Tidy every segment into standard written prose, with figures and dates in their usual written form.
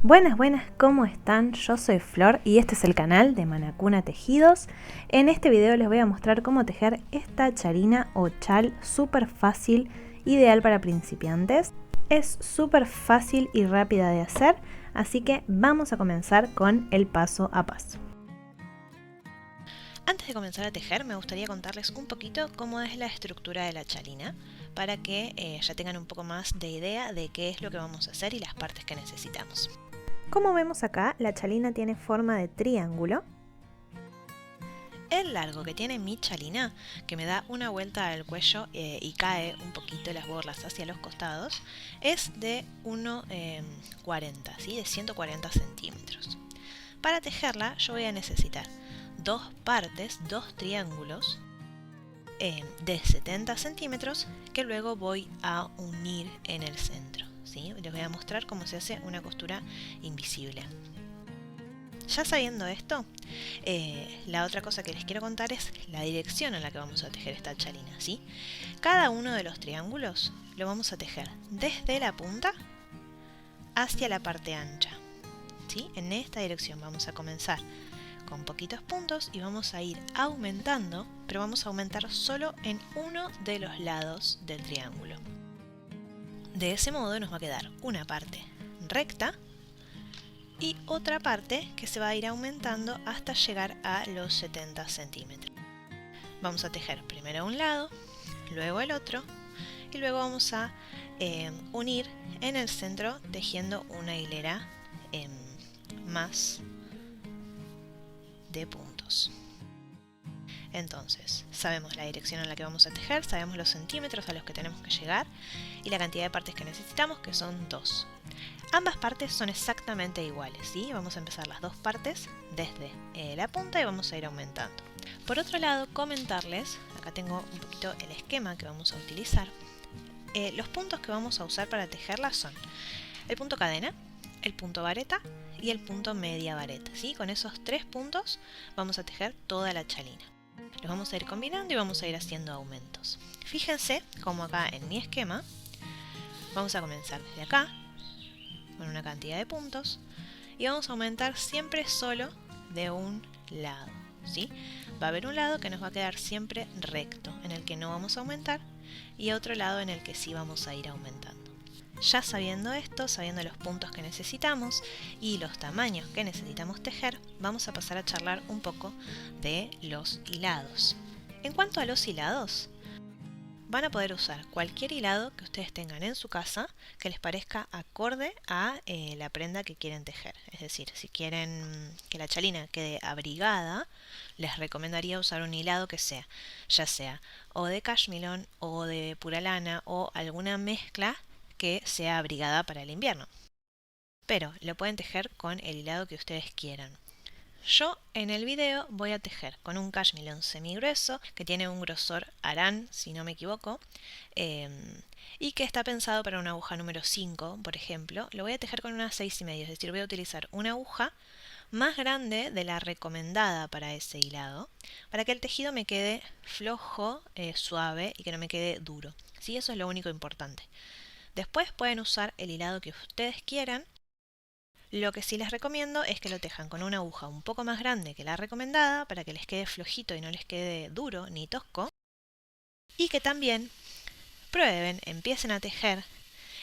Buenas, ¿cómo están? Yo soy Flor y este es el canal de Manacuna Tejidos. En este video les voy a mostrar cómo tejer esta charina o chal súper fácil, ideal para principiantes. Es súper fácil y rápida de hacer, así que vamos a comenzar con el paso a paso. Antes de comenzar a tejer me gustaría contarles un poquito cómo es la estructura de la chalina para que ya tengan un poco más de idea de qué es lo que vamos a hacer y las partes que necesitamos. Como vemos acá, la chalina tiene forma de triángulo. El largo que tiene mi chalina, que me da una vuelta al cuello y cae un poquito las borlas hacia los costados, es de 1,40, ¿sí? De 140 centímetros. Para tejerla yo voy a necesitar dos partes, dos triángulos de 70 centímetros que luego voy a unir en el centro, ¿sí? Les voy a mostrar cómo se hace una costura invisible. Ya sabiendo esto, la otra cosa que les quiero contar es la dirección en la que vamos a tejer esta chalina, ¿sí? Cada uno de los triángulos lo vamos a tejer desde la punta hacia la parte ancha, ¿sí? En esta dirección vamos a comenzar con poquitos puntos y vamos a ir aumentando, pero vamos a aumentar solo en uno de los lados del triángulo. De ese modo nos va a quedar una parte recta y otra parte que se va a ir aumentando hasta llegar a los 70 centímetros. Vamos a tejer primero un lado, luego el otro y luego vamos a unir en el centro tejiendo una hilera más de puntos. Entonces, sabemos la dirección en la que vamos a tejer, sabemos los centímetros a los que tenemos que llegar y la cantidad de partes que necesitamos, que son 2. Ambas partes son exactamente iguales, ¿sí? Vamos a empezar las dos partes desde la punta y vamos a ir aumentando. Por otro lado, comentarles, acá tengo un poquito el esquema que vamos a utilizar. Los puntos que vamos a usar para tejerla son el punto cadena, el punto vareta y el punto media vareta, ¿sí? Con esos tres puntos vamos a tejer toda la chalina. Los vamos a ir combinando y vamos a ir haciendo aumentos. Fíjense como acá en mi esquema vamos a comenzar desde acá con una cantidad de puntos y vamos a aumentar siempre solo de un lado, ¿sí? Va a haber un lado que nos va a quedar siempre recto, en el que no vamos a aumentar, y otro lado en el que sí vamos a ir aumentando. Ya sabiendo esto, sabiendo los puntos que necesitamos y los tamaños que necesitamos tejer, vamos a pasar a charlar un poco de los hilados. En cuanto a los hilados, van a poder usar cualquier hilado que ustedes tengan en su casa que les parezca acorde a la prenda que quieren tejer. Es decir, si quieren que la chalina quede abrigada, les recomendaría usar un hilado que sea, ya sea o de cashmilón o de pura lana o alguna mezcla que sea abrigada para el invierno. Pero lo pueden tejer con el hilado que ustedes quieran. Yo en el video voy a tejer con un cashmilón semigrueso que tiene un grosor Aran, si no me equivoco, y que está pensado para una aguja número 5, por ejemplo. Lo voy a tejer con una 6,5, es decir, voy a utilizar una aguja más grande de la recomendada para ese hilado, para que el tejido me quede flojo, suave y que no me quede duro, ¿sí? Eso es lo único importante. Después pueden usar el hilado que ustedes quieran. Lo que sí les recomiendo es que lo tejan con una aguja un poco más grande que la recomendada para que les quede flojito y no les quede duro ni tosco. Y que también prueben, empiecen a tejer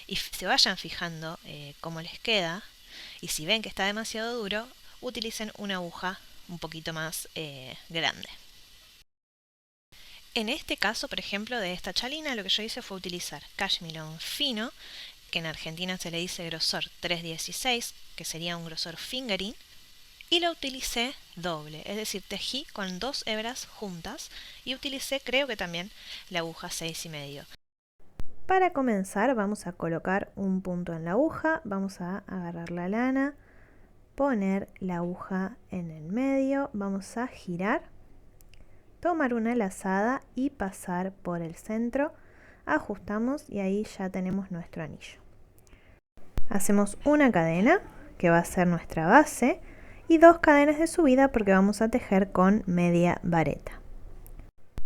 y se vayan fijando cómo les queda. Y si ven que está demasiado duro, utilicen una aguja un poquito más grande. En este caso, por ejemplo, de esta chalina, lo que yo hice fue utilizar cashmilón fino, que en Argentina se le dice grosor 3,16, que sería un grosor fingering, y lo utilicé doble, es decir, tejí con dos hebras juntas y utilicé, creo que también, la aguja 6,5. Para comenzar vamos a colocar un punto en la aguja, vamos a agarrar la lana, poner la aguja en el medio, vamos a girar, tomar una lazada y pasar por el centro, ajustamos y ahí ya tenemos nuestro anillo. Hacemos una cadena que va a ser nuestra base y 2 cadenas de subida porque vamos a tejer con media vareta.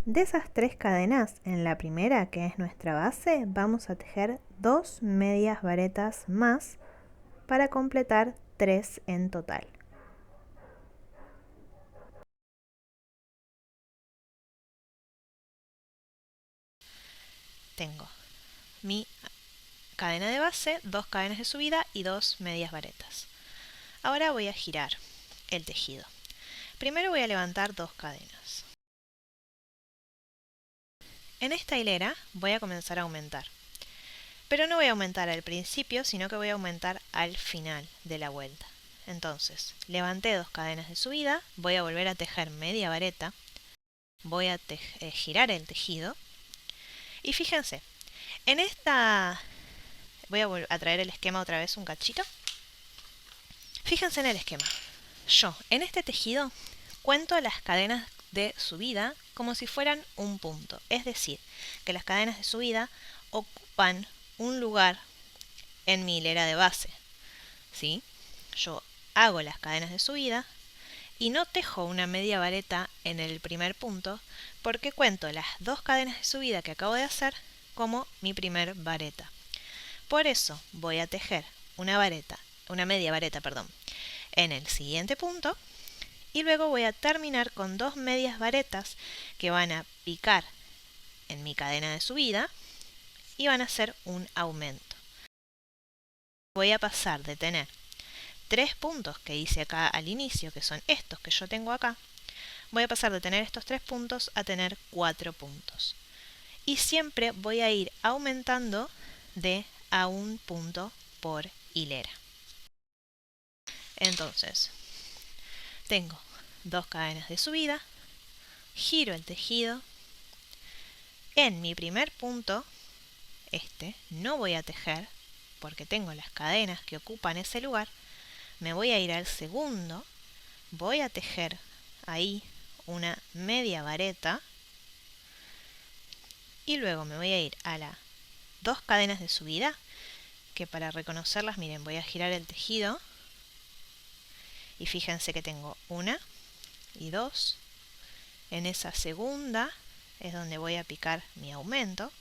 De esas 3 cadenas, en la primera, que es nuestra base, vamos a tejer 2 medias varetas más para completar 3 en total. Tengo mi cadena de base, 2 cadenas de subida y 2 medias varetas. Ahora voy a girar el tejido. Primero voy a levantar 2 cadenas. En esta hilera voy a comenzar a aumentar. Pero no voy a aumentar al principio, sino que voy a aumentar al final de la vuelta. Entonces, levanté 2 cadenas de subida, voy a volver a tejer media vareta, voy a girar el tejido. Y fíjense, en esta... Voy a traer el esquema otra vez un cachito. Fíjense en el esquema. Yo, en este tejido, cuento las cadenas de subida como si fueran un punto. Es decir, que las cadenas de subida ocupan un lugar en mi hilera de base. ¿Sí? Yo hago las cadenas de subida y no tejo una media vareta en el primer punto porque cuento las 2 cadenas de subida que acabo de hacer como mi primer vareta. Por eso voy a tejer una media vareta, en el siguiente punto y luego voy a terminar con 2 medias varetas que van a picar en mi cadena de subida y van a hacer un aumento. Voy a pasar de tener 3 puntos que hice acá al inicio, que son estos que yo tengo acá, voy a pasar de tener estos 3 puntos a tener 4 puntos. Y siempre voy a ir aumentando de a un punto por hilera. Entonces, tengo 2 cadenas de subida, giro el tejido. En mi primer punto, no voy a tejer porque tengo las cadenas que ocupan ese lugar. Me voy a ir al segundo, voy a tejer ahí una media vareta y luego me voy a ir a las 2 cadenas de subida, que para reconocerlas, miren, voy a girar el tejido y fíjense que tengo 1 y 2. En esa segunda es donde voy a picar mi aumento,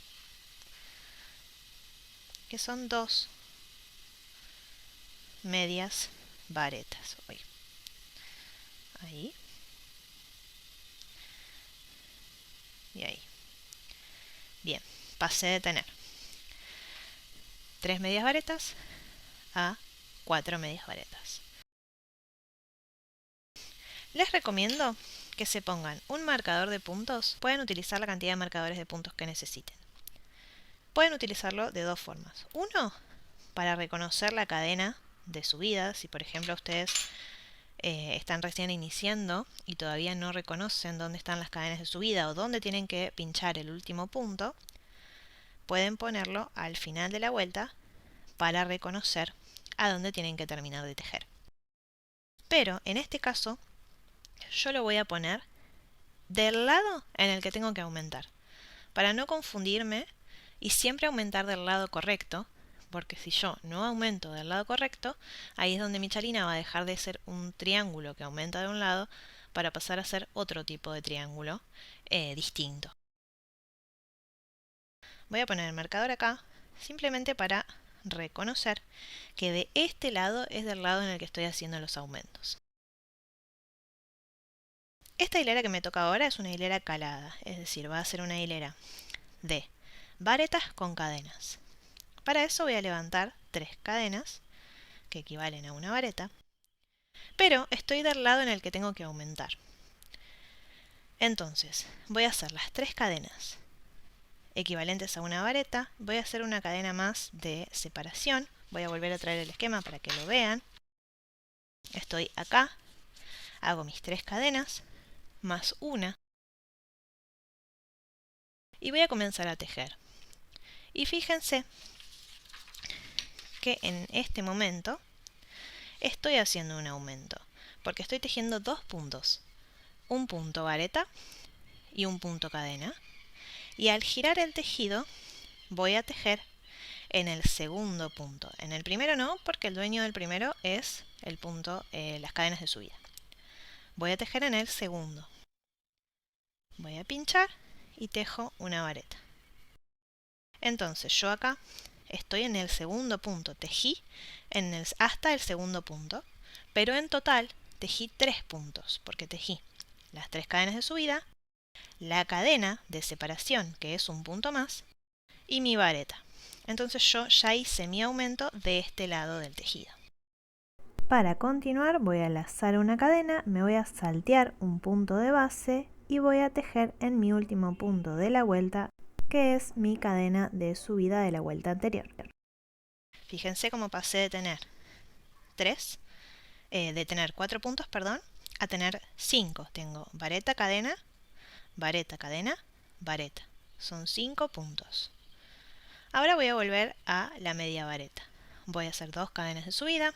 que son 2 medias varetas. Ahí y ahí. Bien, pasé de tener 3 medias varetas a 4 medias varetas. Les recomiendo que se pongan un marcador de puntos. Pueden utilizar la cantidad de marcadores de puntos que necesiten. Pueden utilizarlo de 2 formas. Uno, para reconocer la cadena de subida. Si por ejemplo ustedes están recién iniciando y todavía no reconocen dónde están las cadenas de subida o dónde tienen que pinchar el último punto, pueden ponerlo al final de la vuelta para reconocer a dónde tienen que terminar de tejer. Pero en este caso yo lo voy a poner del lado en el que tengo que aumentar, para no confundirme y siempre aumentar del lado correcto, porque si yo no aumento del lado correcto, ahí es donde mi chalina va a dejar de ser un triángulo que aumenta de un lado para pasar a ser otro tipo de triángulo distinto. Voy a poner el marcador acá, simplemente para reconocer que de este lado es del lado en el que estoy haciendo los aumentos. Esta hilera que me toca ahora es una hilera calada, es decir, va a ser una hilera de varetas con cadenas. Para eso voy a levantar 3 cadenas, que equivalen a una vareta, pero estoy del lado en el que tengo que aumentar. Entonces, voy a hacer las 3 cadenas equivalentes a una vareta, voy a hacer una cadena más de separación, voy a volver a traer el esquema para que lo vean. Estoy acá, hago mis 3 cadenas, más una, y voy a comenzar a tejer. Y fíjense que en este momento estoy haciendo un aumento, porque estoy tejiendo 2 puntos, un punto vareta y un punto cadena, y al girar el tejido voy a tejer en el segundo punto. En el primero no, porque el dueño del primero es el punto, las cadenas de subida. Voy a tejer en el segundo. Voy a pinchar y tejo una vareta. Entonces yo acá estoy en el segundo punto, tejí hasta el segundo punto, pero en total tejí 3 puntos, porque tejí las 3 cadenas de subida, la cadena de separación, que es un punto más, y mi vareta. Entonces yo ya hice mi aumento de este lado del tejido. Para continuar voy a lazar una cadena, me voy a saltear un punto de base y voy a tejer en mi último punto de la vuelta, que es mi cadena de subida de la vuelta anterior. Fíjense cómo pasé de tener 4 puntos, perdón, a tener 5. Tengo vareta, cadena, vareta, cadena, vareta. Son 5 puntos. Ahora voy a volver a la media vareta. Voy a hacer 2 cadenas de subida,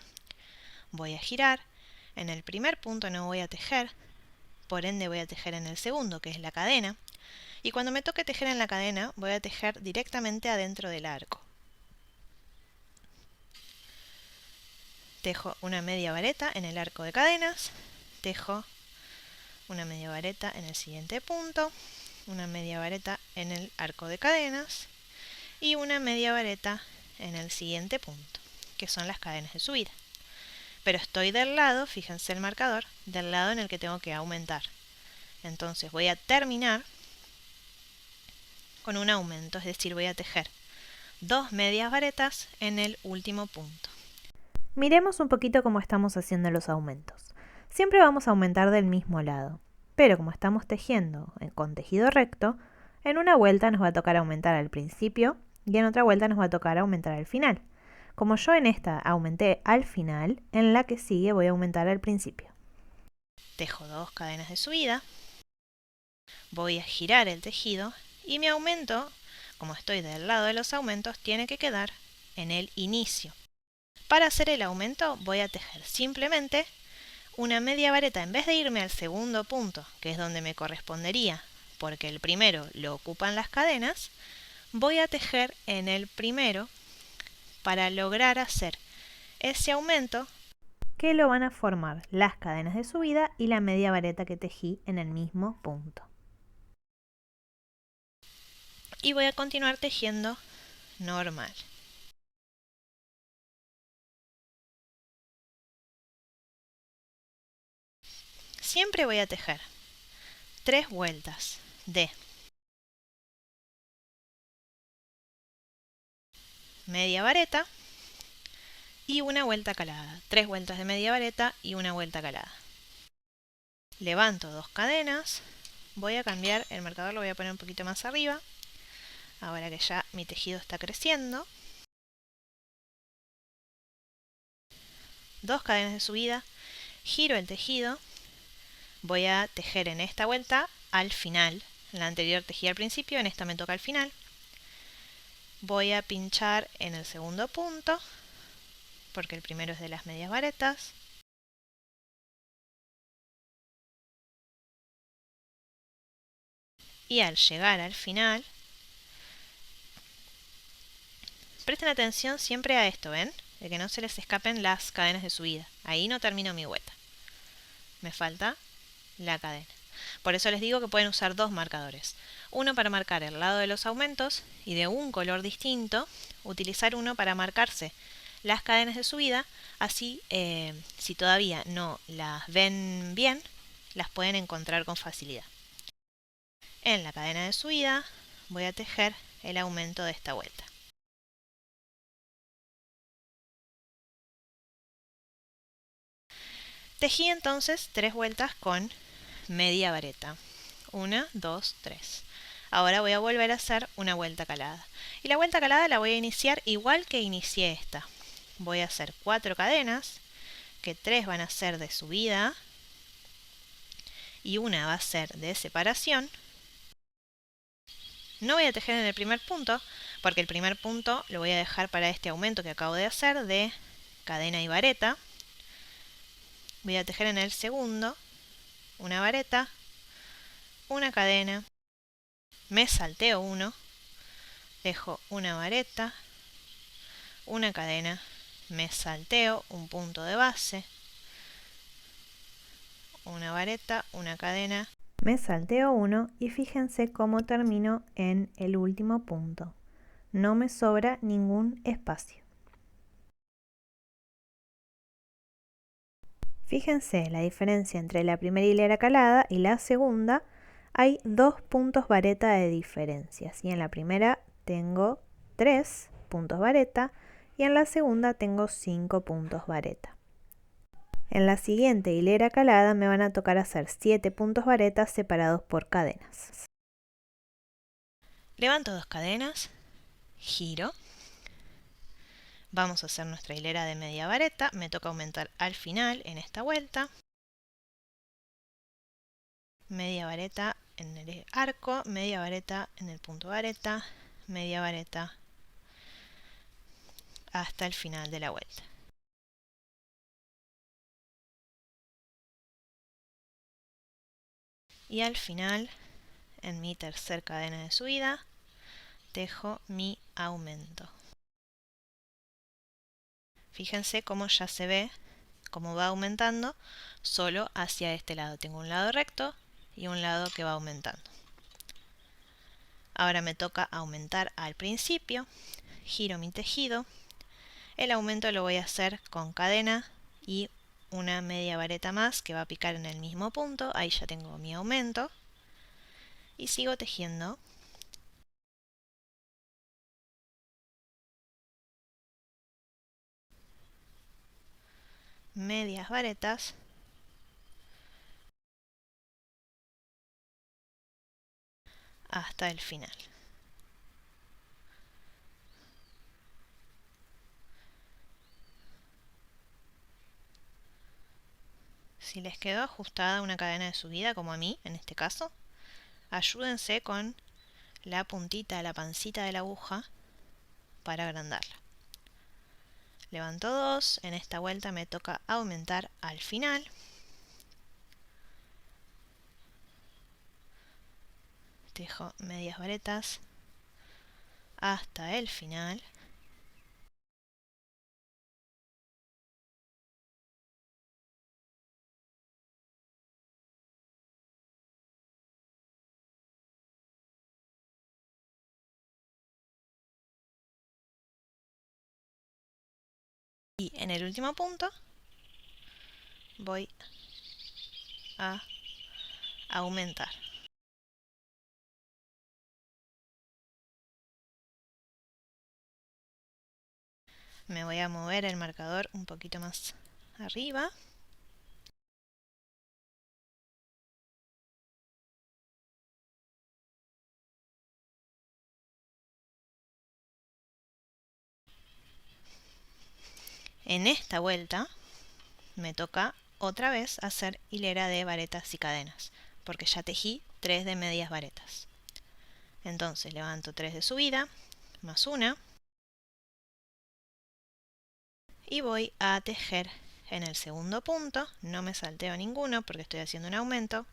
voy a girar. En el primer punto no voy a tejer, por ende voy a tejer en el segundo, que es la cadena. Y cuando me toque tejer en la cadena, voy a tejer directamente adentro del arco. Tejo una media vareta en el arco de cadenas, tejo una media vareta en el siguiente punto, una media vareta en el arco de cadenas y una media vareta en el siguiente punto, que son las cadenas de subida. Pero estoy del lado, fíjense el marcador, del lado en el que tengo que aumentar. Entonces voy a terminar con un aumento, es decir, voy a tejer 2 medias varetas en el último punto. Miremos un poquito cómo estamos haciendo los aumentos. Siempre vamos a aumentar del mismo lado, pero como estamos tejiendo con tejido recto, en una vuelta nos va a tocar aumentar al principio y en otra vuelta nos va a tocar aumentar al final. Como yo en esta aumenté al final, en la que sigue voy a aumentar al principio. Tejo 2 cadenas de subida, voy a girar el tejido y mi aumento, como estoy del lado de los aumentos, tiene que quedar en el inicio. Para hacer el aumento voy a tejer simplemente una media vareta en vez de irme al segundo punto, que es donde me correspondería, porque el primero lo ocupan las cadenas, voy a tejer en el primero para lograr hacer ese aumento que lo van a formar las cadenas de subida y la media vareta que tejí en el mismo punto. Y voy a continuar tejiendo normal. Siempre voy a tejer 3 vueltas de media vareta y una vuelta calada. 3 vueltas de media vareta y una vuelta calada. Levanto 2 cadenas. Voy a cambiar el marcador, lo voy a poner un poquito más arriba. Ahora que ya mi tejido está creciendo. 2 cadenas de subida. Giro el tejido. Voy a tejer en esta vuelta al final. En la anterior tejí al principio, en esta me toca al final. Voy a pinchar en el segundo punto, porque el primero es de las medias varetas. Y al llegar al final, presten atención siempre a esto, ¿ven? De que no se les escapen las cadenas de subida. Ahí no termino mi vuelta. Me falta la cadena. Por eso les digo que pueden usar 2 marcadores. Uno para marcar el lado de los aumentos y de un color distinto, utilizar uno para marcarse las cadenas de subida. Así, si todavía no las ven bien, las pueden encontrar con facilidad. En la cadena de subida voy a tejer el aumento de esta vuelta. Tejí entonces 3 vueltas con media vareta. 1, 2, 3. Ahora voy a volver a hacer una vuelta calada. Y la vuelta calada la voy a iniciar igual que inicié esta. Voy a hacer 4 cadenas, que 3 van a ser de subida y una va a ser de separación. No voy a tejer en el primer punto, porque el primer punto lo voy a dejar para este aumento que acabo de hacer de cadena y vareta. Voy a tejer en el segundo una vareta, una cadena, me salteo uno, dejo una vareta, una cadena, me salteo un punto de base, una vareta, una cadena. Me salteo uno y fíjense cómo termino en el último punto. No me sobra ningún espacio. Fíjense la diferencia entre la primera hilera calada y la segunda. Hay 2 puntos vareta de diferencia. ¿Sí? En la primera tengo 3 puntos vareta y en la segunda tengo 5 puntos vareta. En la siguiente hilera calada me van a tocar hacer 7 puntos vareta separados por cadenas. Levanto 2 cadenas, giro. Vamos a hacer nuestra hilera de media vareta. Me toca aumentar al final en esta vuelta. Media vareta en el arco, media vareta en el punto vareta, media vareta hasta el final de la vuelta. Y al final, en mi tercer cadena de subida, tejo mi aumento. Fíjense cómo ya se ve cómo va aumentando solo hacia este lado. Tengo un lado recto y un lado que va aumentando. Ahora me toca aumentar al principio, giro mi tejido. El aumento lo voy a hacer con cadena y una media vareta más que va a picar en el mismo punto. Ahí ya tengo mi aumento. Y sigo tejiendo. Medias varetas. Hasta el final. Si les quedó ajustada una cadena de subida, como a mí en este caso, ayúdense con la puntita, la pancita de la aguja para agrandarla. Levanto 2, en esta vuelta me toca aumentar al final. Tejo medias varetas hasta el final. Y en el último punto voy a aumentar. Me voy a mover el marcador un poquito más arriba. En esta vuelta me toca otra vez hacer hilera de varetas y cadenas, porque ya tejí 3 de medias varetas. Entonces levanto 3 de subida, más una, y voy a tejer en el segundo punto. No me salteo ninguno porque estoy haciendo un aumento.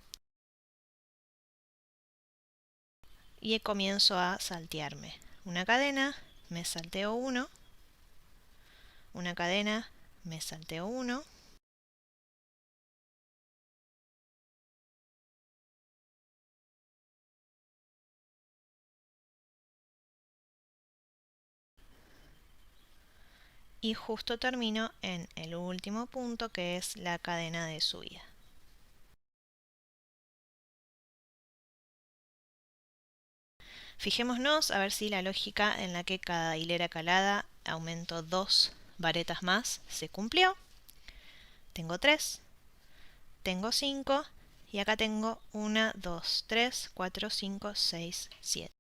Y comienzo a saltearme. Una cadena, me salteo uno, una cadena, me salteo uno, y justo termino en el último punto, que es la cadena de subida. Fijémonos a ver si la lógica en la que cada hilera calada aumento 2 varetas más se cumplió. Tengo 3, tengo 5 y acá tengo 1, 2, 3, 4, 5, 6, 7.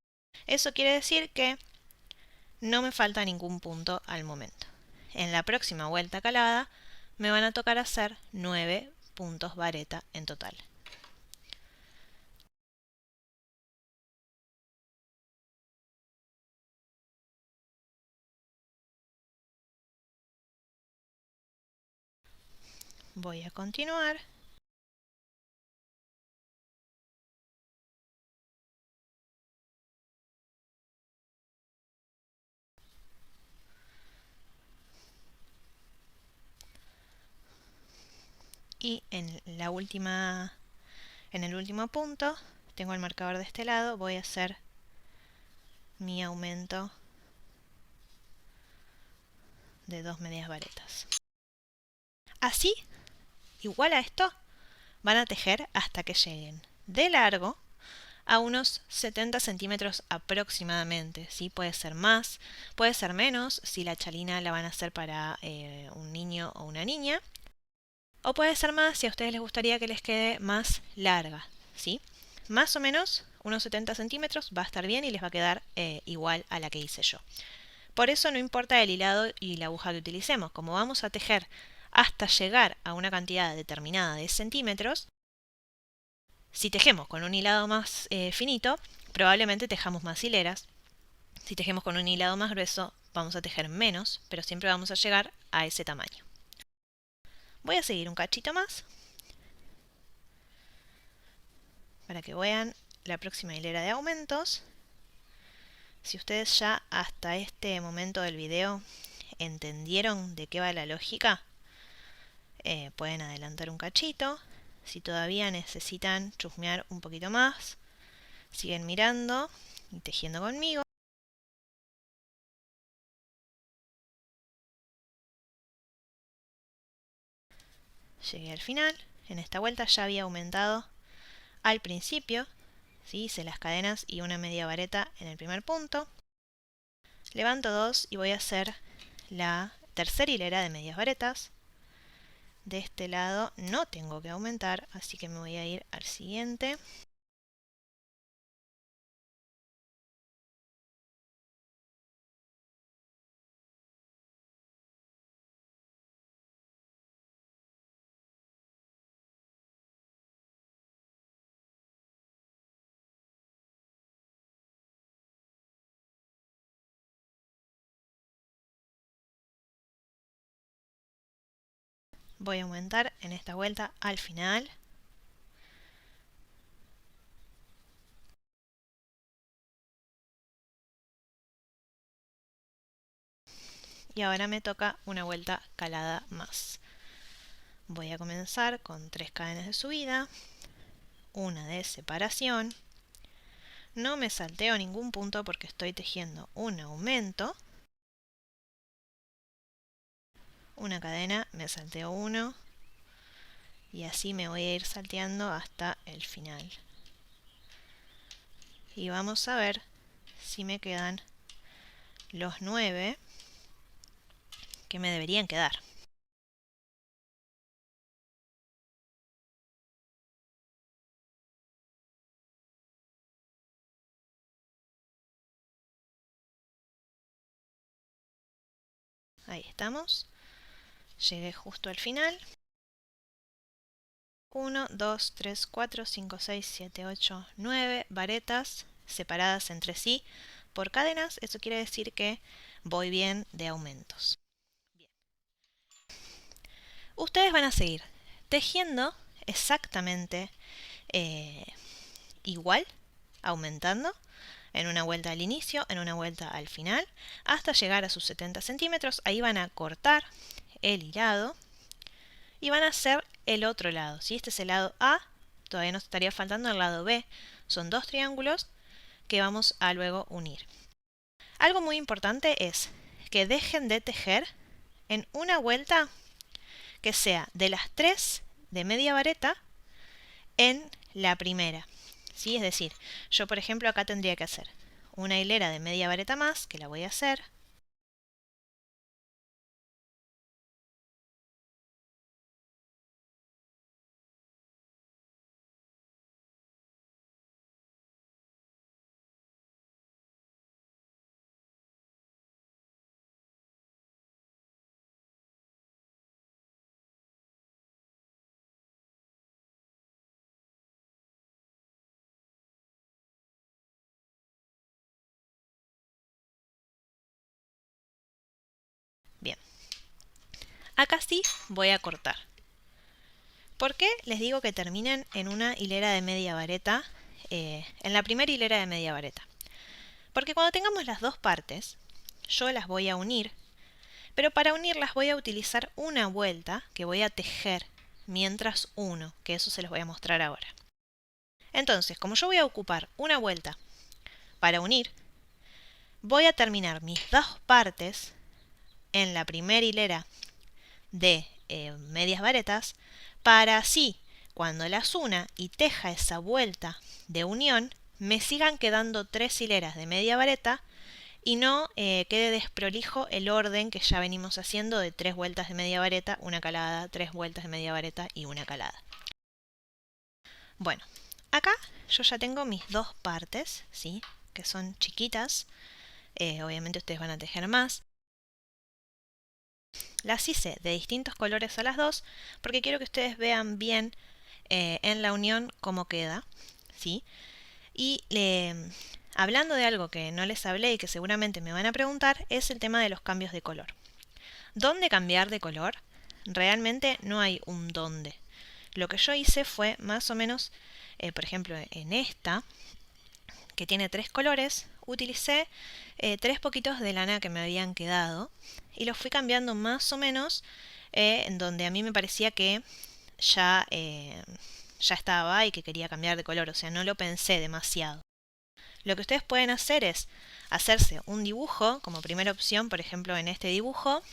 Eso quiere decir que no me falta ningún punto al momento. En la próxima vuelta calada me van a tocar hacer 9 puntos vareta en total. Voy a continuar. Y en el último punto, tengo el marcador de este lado, voy a hacer mi aumento de 2 medias varetas. Así igual a esto, van a tejer hasta que lleguen de largo a unos 70 centímetros aproximadamente, ¿sí? Puede ser más, puede ser menos, si la chalina la van a hacer para un niño o una niña, o puede ser más si a ustedes les gustaría que les quede más larga, ¿sí? Más o menos unos 70 centímetros va a estar bien y les va a quedar igual a la que hice yo. Por eso no importa el hilado y la aguja que utilicemos, como vamos a tejer hasta llegar a una cantidad determinada de centímetros, si tejemos con un hilado más finito, probablemente tejamos más hileras. Si tejemos con un hilado más grueso, vamos a tejer menos, pero siempre vamos a llegar a ese tamaño. Voy a seguir un cachito más para que vean la próxima hilera de aumentos. Si ustedes ya hasta este momento del video entendieron de qué va la lógica, pueden adelantar un cachito. Si todavía necesitan chusmear un poquito más, siguen mirando y tejiendo conmigo. Llegué al final. En esta vuelta ya había aumentado al principio, ¿sí? Hice las cadenas y una media vareta en el primer punto. Levanto 2 y voy a hacer la tercera hilera de medias varetas. De este lado no tengo que aumentar, así que me voy a ir al siguiente. Voy a aumentar en esta vuelta al final. Y ahora me toca una vuelta calada más. Voy a comenzar con 3 cadenas de subida, una de separación. No me salteo ningún punto porque estoy tejiendo un aumento. Una cadena, me salteo uno y así me voy a ir salteando hasta el final. Y vamos a ver si me quedan los 9 que me deberían quedar. Ahí estamos. Llegué justo al final. 1, 2, 3, 4, 5, 6, 7, 8, 9 varetas separadas entre sí por cadenas. Eso quiere decir que voy bien de aumentos. Bien. Ustedes van a seguir tejiendo exactamente igual, aumentando en una vuelta al inicio, en una vuelta al final, hasta llegar a sus 70 centímetros. Ahí van a cortar el hilado y van a hacer el otro lado. Si este es el lado A, todavía nos estaría faltando el lado B. Son 2 triángulos que vamos a luego unir. Algo muy importante es que dejen de tejer en una vuelta que sea de las 3 de media vareta en la primera. ¿Sí? Es decir, yo por ejemplo acá tendría que hacer una hilera de media vareta más, que la voy a hacer. Bien. Acá sí voy a cortar. ¿Por qué les digo que terminen en una hilera de media vareta? En la primera hilera de media vareta. Porque cuando tengamos las dos partes, yo las voy a unir, pero para unirlas voy a utilizar una vuelta que voy a tejer mientras uno, que eso se los voy a mostrar ahora. Entonces, como yo voy a ocupar una vuelta para unir, voy a terminar mis dos partes en la primera hilera de medias varetas para así, cuando las una y teja esa vuelta de unión, me sigan quedando 3 hileras de media vareta y no quede desprolijo el orden que ya venimos haciendo de 3 vueltas de media vareta, una calada, 3 vueltas de media vareta y una calada. Bueno, acá yo ya tengo mis dos partes, ¿sí? Que son chiquitas. Obviamente ustedes van a tejer más. Las hice de distintos colores a las dos porque quiero que ustedes vean bien en la unión cómo queda, ¿sí? Y hablando de algo que no les hablé y que seguramente me van a preguntar, es el tema de los cambios de color. ¿Dónde cambiar de color? Realmente no hay un dónde. Lo que yo hice fue más o menos, por ejemplo, en esta, que tiene 3 colores, utilicé 3 poquitos de lana que me habían quedado y los fui cambiando más o menos en donde a mí me parecía que ya estaba y que quería cambiar de color, o sea, no lo pensé demasiado. Lo que ustedes pueden hacer es hacerse un dibujo como primera opción, por ejemplo en este dibujo,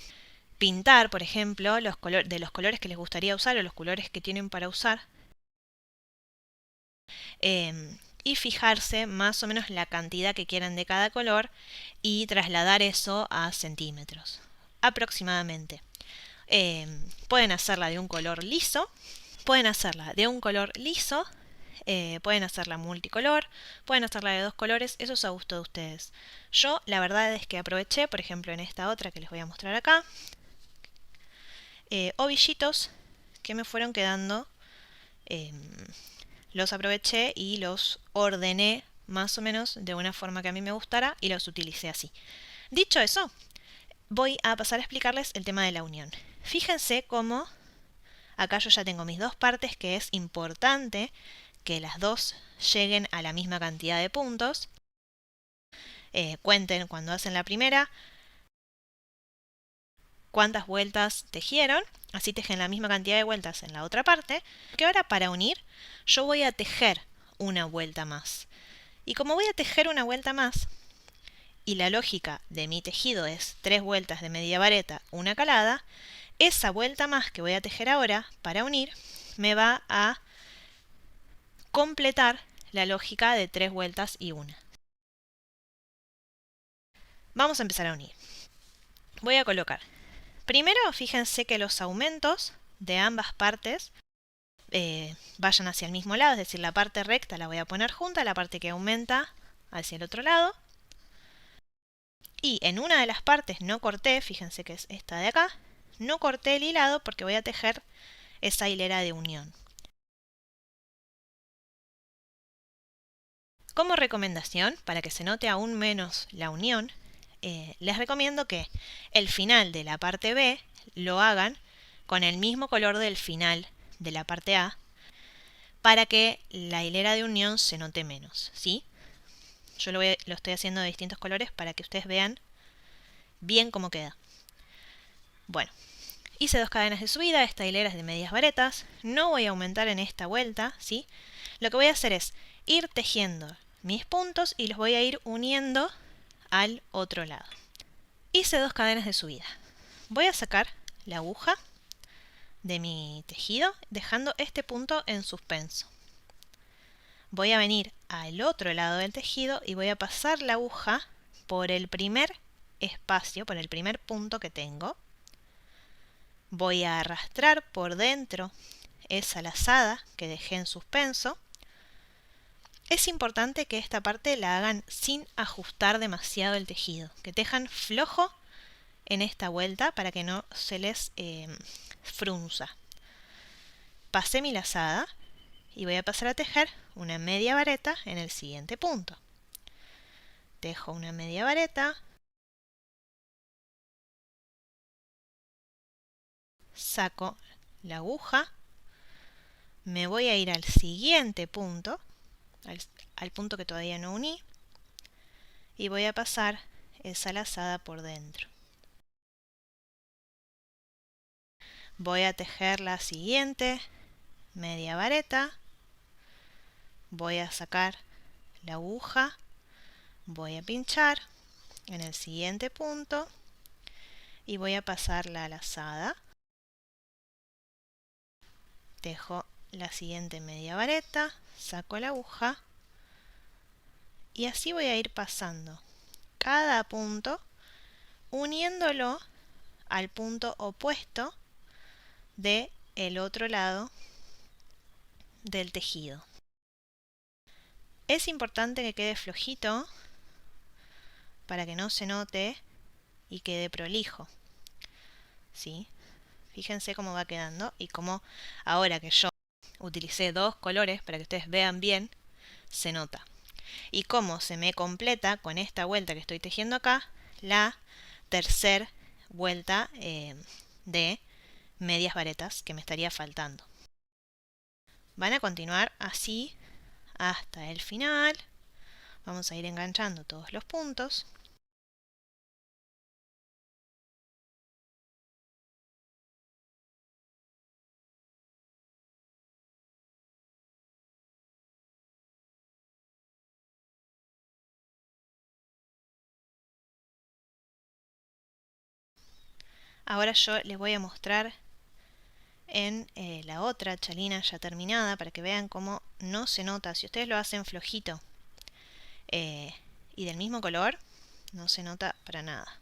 pintar, por ejemplo, de los colores que les gustaría usar o los colores que tienen para usar, y fijarse más o menos la cantidad que quieran de cada color y trasladar eso a centímetros, aproximadamente. Pueden hacerla de un color liso, pueden hacerla de un color liso, pueden hacerla multicolor, pueden hacerla de 2 colores, eso es a gusto de ustedes. Yo la verdad es que aproveché, por ejemplo en esta otra que les voy a mostrar acá, ovillitos que me fueron quedando, los aproveché y los ordené más o menos de una forma que a mí me gustara y los utilicé así. Dicho eso, voy a pasar a explicarles el tema de la unión. Fíjense cómo acá yo ya tengo mis dos partes, que es importante que las dos lleguen a la misma cantidad de puntos. Cuenten cuando hacen la primera cuántas vueltas tejieron, así tejen la misma cantidad de vueltas en la otra parte, que ahora para unir yo voy a tejer una vuelta más. Y como voy a tejer una vuelta más, y la lógica de mi tejido es 3 vueltas de media vareta, una calada, esa vuelta más que voy a tejer ahora para unir me va a completar la lógica de 3 vueltas y una. Vamos a empezar a unir. Voy a colocar. Primero, fíjense que los aumentos de ambas partes vayan hacia el mismo lado, es decir, la parte recta la voy a poner junta, la parte que aumenta hacia el otro lado. Y en una de las partes no corté, fíjense que es esta de acá, no corté el hilado porque voy a tejer esa hilera de unión. Como recomendación, para que se note aún menos la unión, les recomiendo que el final de la parte B lo hagan con el mismo color del final de la parte A para que la hilera de unión se note menos, ¿sí? Yo lo estoy haciendo de distintos colores para que ustedes vean bien cómo queda. Bueno, hice 2 cadenas de subida, esta hilera es de medias varetas, no voy a aumentar en esta vuelta, ¿sí? Lo que voy a hacer es ir tejiendo mis puntos y los voy a ir uniendo al otro lado. Hice 2 cadenas de subida. Voy a sacar la aguja de mi tejido dejando este punto en suspenso. Voy a venir al otro lado del tejido y voy a pasar la aguja por el primer espacio, por el primer punto que tengo. Voy a arrastrar por dentro esa lazada que dejé en suspenso. Es importante que esta parte la hagan sin ajustar demasiado el tejido, que tejan flojo en esta vuelta para que no se les frunza. Pasé mi lazada y voy a pasar a tejer una media vareta en el siguiente punto. Tejo una media vareta, saco la aguja, me voy a ir al siguiente punto, al punto que todavía no uní, y voy a pasar esa lazada por dentro. Voy a tejer la siguiente media vareta, voy a sacar la aguja, voy a pinchar en el siguiente punto y voy a pasar la lazada. tejo la siguiente media vareta, saco la aguja y así voy a ir pasando cada punto, uniéndolo al punto opuesto del otro lado del tejido. Es importante que quede flojito para que no se note y quede prolijo, ¿sí? Fíjense cómo va quedando y cómo ahora que yo utilicé dos colores para que ustedes vean bien, se nota. Y cómo se me completa con esta vuelta que estoy tejiendo acá, la tercera vuelta de medias varetas que me estaría faltando. Van a continuar así hasta el final. Vamos a ir enganchando todos los puntos. Ahora yo les voy a mostrar en la otra chalina ya terminada para que vean cómo no se nota. Si ustedes lo hacen flojito y del mismo color, no se nota para nada.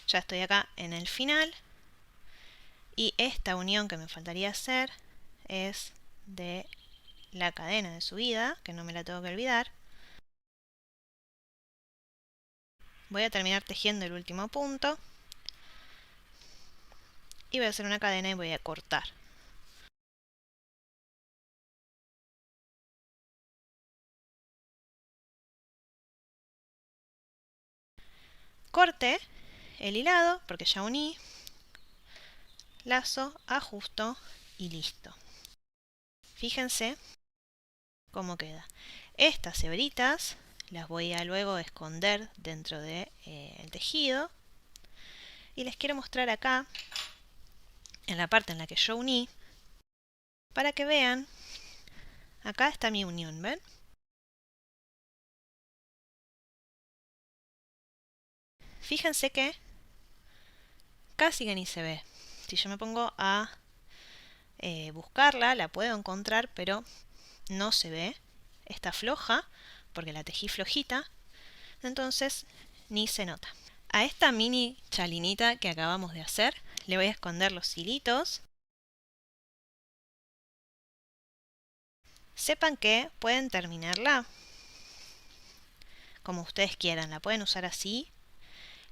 Ya estoy acá en el final y esta unión que me faltaría hacer es de la cadena de subida, que no me la tengo que olvidar. Voy a terminar tejiendo el último punto y voy a hacer una cadena y voy a cortar. Corte el hilado porque ya uní, lazo, ajusto y listo. Fíjense cómo queda. Estas hebritas las voy a luego esconder dentro del tejido y les quiero mostrar acá en la parte en la que yo uní para que vean. Acá está mi unión, ¿ven? Fíjense que casi que ni se ve. Si yo me pongo a buscarla, la puedo encontrar, pero no se ve. Está floja, porque la tejí flojita, entonces ni se nota. A esta mini chalinita que acabamos de hacer, le voy a esconder los hilitos. Sepan que pueden terminarla como ustedes quieran. La pueden usar así.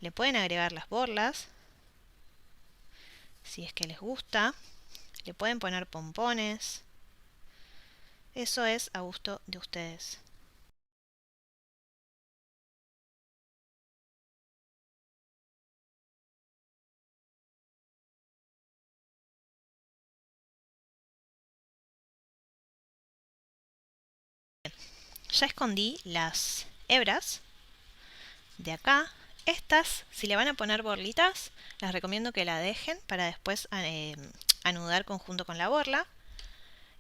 Le pueden agregar las borlas, si es que les gusta. Le pueden poner pompones. Eso es a gusto de ustedes. Ya escondí las hebras de acá. Estas, si le van a poner borlitas, les recomiendo que la dejen para después anudar conjunto con la borla.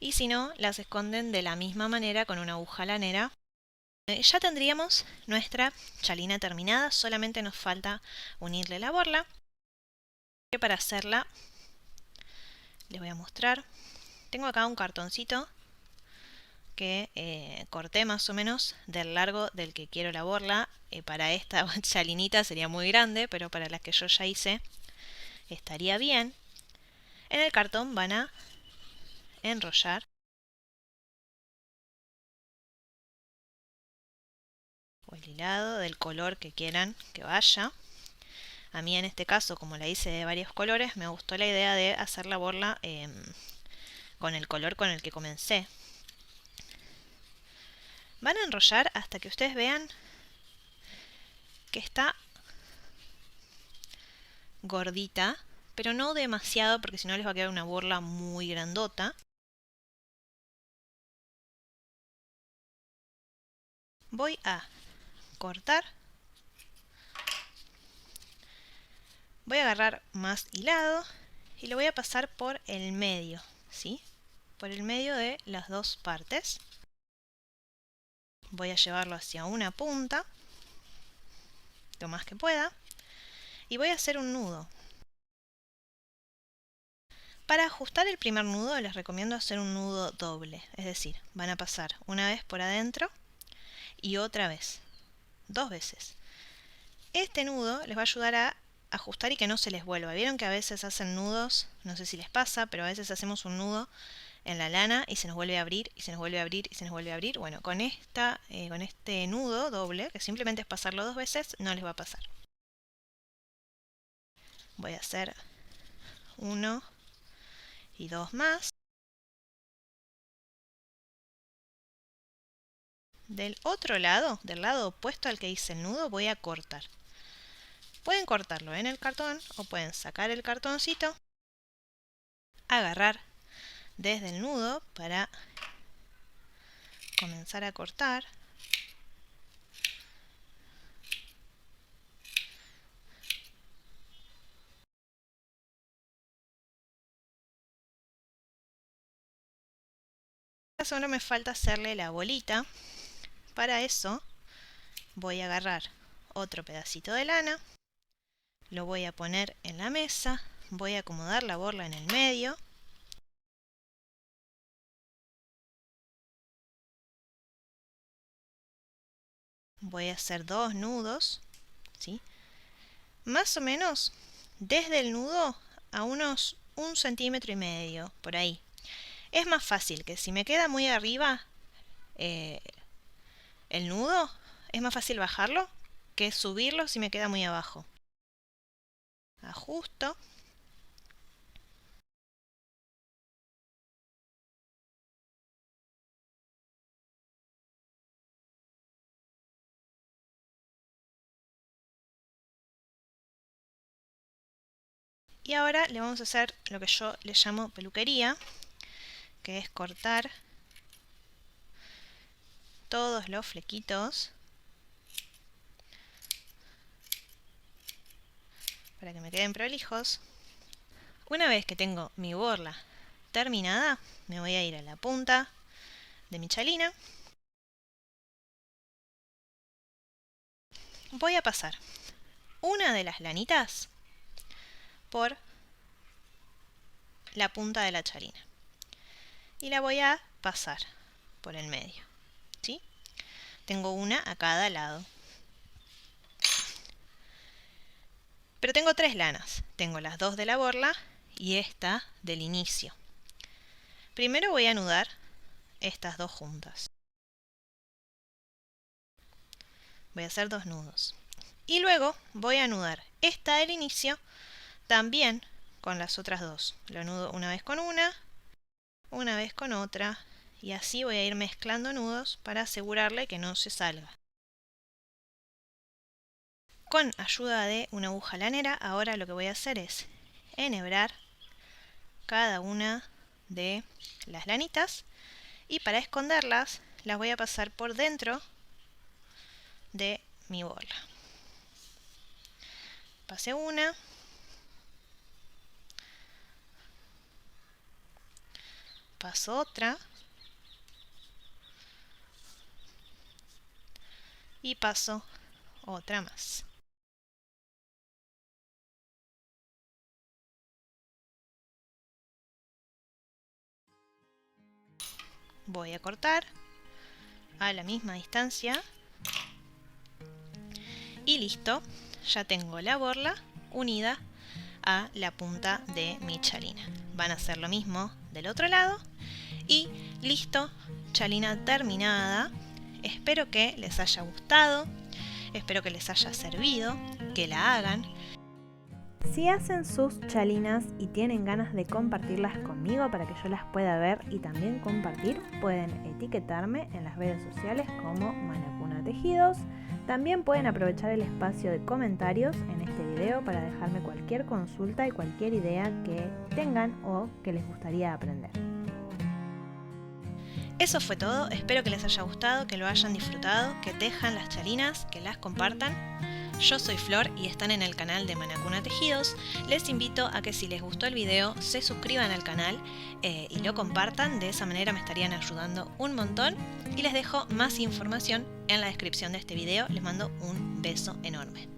Y si no, las esconden de la misma manera con una aguja lanera. Ya tendríamos nuestra chalina terminada, solamente nos falta unirle la borla. Para hacerla, les voy a mostrar. Tengo acá un cartoncito que corté más o menos del largo del que quiero la borla. Para esta chalinita sería muy grande, pero para las que yo ya hice estaría bien. En el cartón van a enrollar el hilado del color que quieran que vaya. A mí en este caso, como la hice de varios colores, me gustó la idea de hacer la borla con el color con el que comencé. Van a enrollar hasta que ustedes vean que está gordita, pero no demasiado porque si no les va a quedar una borla muy grandota. voy a cortar. Voy a agarrar más hilado y lo voy a pasar por el medio, ¿sí? Por el medio de las dos partes. Voy a llevarlo hacia una punta, lo más que pueda, y voy a hacer un nudo. Para ajustar el primer nudo les recomiendo hacer un nudo doble, es decir, van a pasar una vez por adentro y otra vez, 2 veces. Este nudo les va a ayudar a ajustar y que no se les vuelva. Vieron que a veces hacen nudos, no sé si les pasa, pero a veces hacemos un nudo en la lana y se nos vuelve a abrir y se nos vuelve a abrir y se nos vuelve a abrir. Bueno, con este nudo doble, que simplemente es pasarlo 2 veces, no les va a pasar. Voy a hacer 1 y 2 más. Del otro lado, del lado opuesto al que hice el nudo, voy a cortar. Pueden cortarlo en el cartón o pueden sacar el cartoncito, agarrar desde el nudo para comenzar a cortar. Solo me falta hacerle la bolita. Para eso voy a agarrar otro pedacito de lana, lo voy a poner en la mesa, voy a acomodar la borla en el medio. Voy a hacer 2 nudos, ¿sí? Más o menos desde el nudo a unos 1,5 centímetros, por ahí. Es más fácil que si me queda muy arriba el nudo, es más fácil bajarlo que subirlo si me queda muy abajo. Ajusto. Y ahora le vamos a hacer lo que yo le llamo peluquería, que es cortar todos los flequitos para que me queden prolijos. Una vez que tengo mi borla terminada, me voy a ir a la punta de mi chalina. Voy a pasar una de las lanitas por la punta de la chalina y la voy a pasar por el medio, ¿sí? Tengo una a cada lado. Pero tengo 3 lanas. Tengo las 2 de la borla y esta del inicio. Primero voy a anudar estas 2 juntas. Voy a hacer 2 nudos. Y luego voy a anudar esta del inicio también con las otras 2. Lo anudo una vez con una vez con otra, y así voy a ir mezclando nudos para asegurarle que no se salga. Con ayuda de una aguja lanera, ahora lo que voy a hacer es enhebrar cada una de las lanitas y para esconderlas las voy a pasar por dentro de mi borla. Pasé una, paso otra y paso otra más. Voy a cortar a la misma distancia y listo, ya tengo la borla unida a la punta de mi chalina. Van a hacer lo mismo del otro lado y listo, chalina terminada. Espero que les haya gustado, espero que les haya servido, que la hagan. Si hacen sus chalinas y tienen ganas de compartirlas conmigo para que yo las pueda ver y también compartir, pueden etiquetarme en las redes sociales como Manacuna Tejidos. También pueden aprovechar el espacio de comentarios en este video para dejarme cualquier consulta y cualquier idea que tengan o que les gustaría aprender. Eso fue todo, espero que les haya gustado, que lo hayan disfrutado, que tejan las chalinas, que las compartan. Yo soy Flor y están en el canal de Manacuna Tejidos. Les invito a que si les gustó el video se suscriban al canal y lo compartan, de esa manera me estarían ayudando un montón. Y les dejo más información en la descripción de este video. Les mando un beso enorme.